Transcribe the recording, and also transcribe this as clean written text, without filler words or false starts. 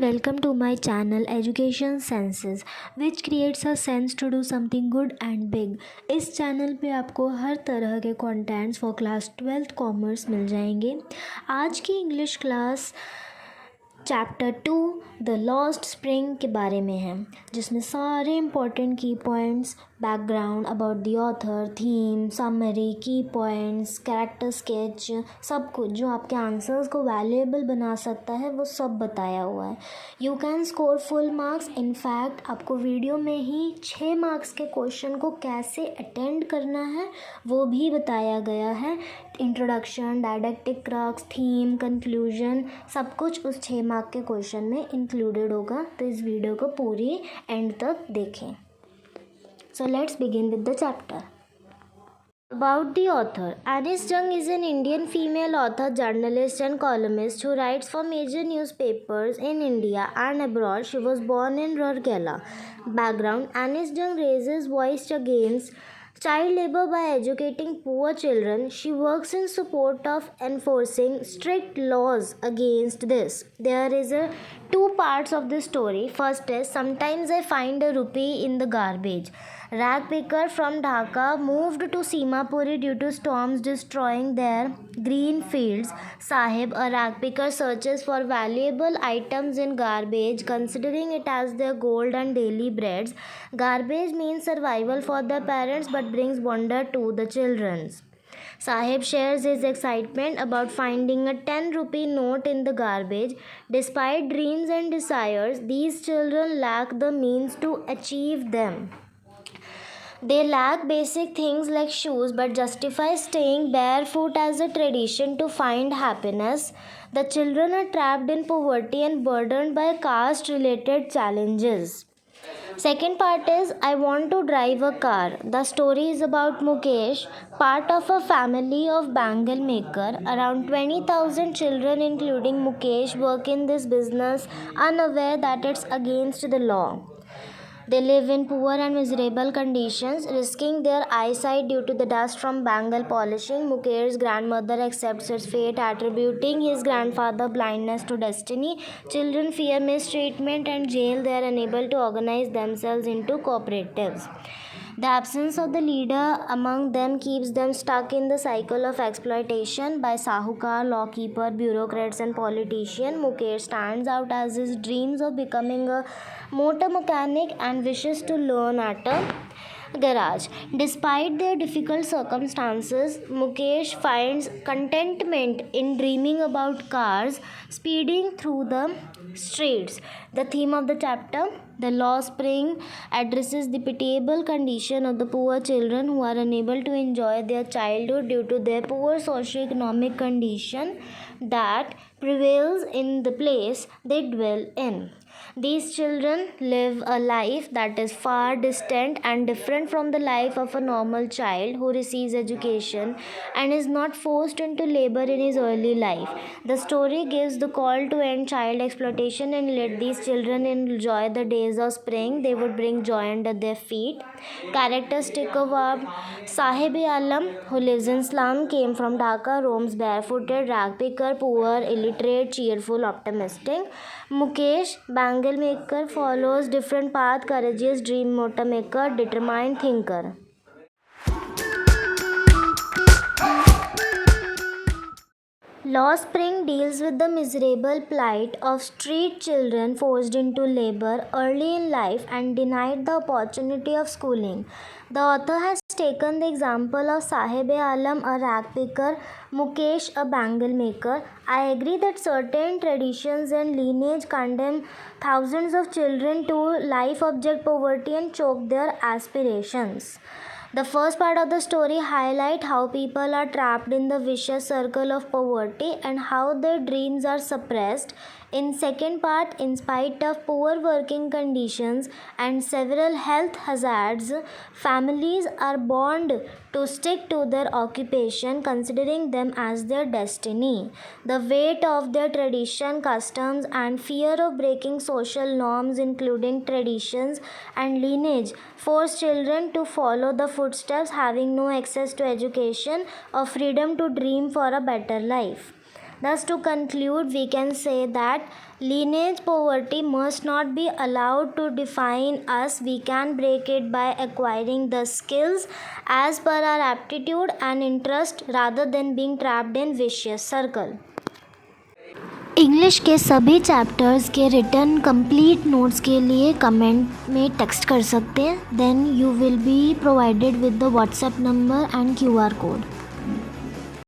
welcome to my channel Education Senses which creates a sense to do something good and big। इस channel पे आपको हर तरह के contents for class 12th commerce मिल जाएंगे। आज की English class chapter 2 the lost spring के बारे में है, जिसमें सारे important key points, background about the author, theme, summary, key points, character sketch, सब कुछ जो आपके आंसर्स को वैल्यूएबल बना सकता है वो सब बताया हुआ है। You can score full marks. In fact आपको वीडियो में ही 6 मार्क्स के क्वेश्चन को कैसे अटेंड करना है वो भी बताया गया है। इंट्रोडक्शन, डायडेक्टिक क्रक्स, थीम, कंक्लूजन, सब कुछ उस 6 मार्क के क्वेश्चन में इंक्लूडेड होगा। तो इस वीडियो को पूरी एंड तक देखें। So let's begin with the chapter. About the author. Anis Jung is an Indian female author, journalist and columnist who writes for major newspapers in India and abroad. She was born in Rourkela. Background. Anis Jung raises voice against child labor by educating poor children. She works in support of enforcing strict laws against this. There is two parts of the story. First is sometimes I find a rupee in the garbage. Rag picker from Dhaka moved to Simapuri due to storms destroying their green fields. Sahib, a rag picker, searches for valuable items in garbage, considering it as their gold and daily breads. Garbage means survival for the parents but brings wonder to the children. Sahib shares his excitement about finding a 10 rupee note in the garbage. Despite dreams and desires, these children lack the means to achieve them. They lack basic things like shoes but justify staying barefoot as a tradition to find happiness. The children are trapped in poverty and burdened by caste-related challenges. Second part is I want to drive a car. The story is about Mukesh, part of a family of bangle maker. Around 20,000 children including Mukesh work in this business unaware that it's against the law. They live in poor and miserable conditions, risking their eyesight due to the dust from bangle polishing. Mukesh's grandmother accepts its fate, attributing his grandfather's blindness to destiny. Children fear mistreatment and jail. They are unable to organize themselves into cooperatives. The absence of the leader among them keeps them stuck in the cycle of exploitation by sahukar, lawkeeper, bureaucrats and politicians. Mukesh stands out as his dreams of becoming a motor mechanic and wishes to learn at a garage. Despite their difficult circumstances, Mukesh finds contentment in dreaming about cars speeding through the streets. The theme of the chapter, the Lost Spring, addresses the pitiable condition of the poor children who are unable to enjoy their childhood due to their poor socio-economic condition that prevails in the place they dwell in. These children live a life that is far distant and different from the life of a normal child who receives education and is not forced into labor in his early life. The story gives the call to end child exploitation and let these children enjoy the days of spring. They would bring joy under their feet. Characteristic of Sahib-e-Alam, who lives in slum, came from Dhaka, roams barefooted, rag picker, poor, illiterate, cheerful, optimistic. Mukesh, bangle maker, follows different path, courageous, dream motor maker, determined thinker. Lost Spring deals with the miserable plight of street children forced into labor early in life and denied the opportunity of schooling. The author has taken the example of Sahib-e-Alam, a rag picker, Mukesh, a bangle maker. I agree that certain traditions and lineage condemn thousands of children to life object poverty and choke their aspirations. The first part of the story highlights how people are trapped in the vicious circle of poverty and how their dreams are suppressed. In second part, in spite of poor working conditions and several health hazards, families are bound to stick to their occupation, considering them as their destiny. The weight of their tradition, customs, and fear of breaking social norms, including traditions and lineage, force children to follow the footsteps, having no access to education or freedom to dream for a better life. Thus, to conclude, we can say that lineage poverty must not be allowed to define us. We can break it by acquiring the skills as per our aptitude and interest rather than being trapped in vicious circle. English के सभी chapters के return complete notes के लिए comment में text कर सकते हैं. Then you will be provided with the WhatsApp number and QR code.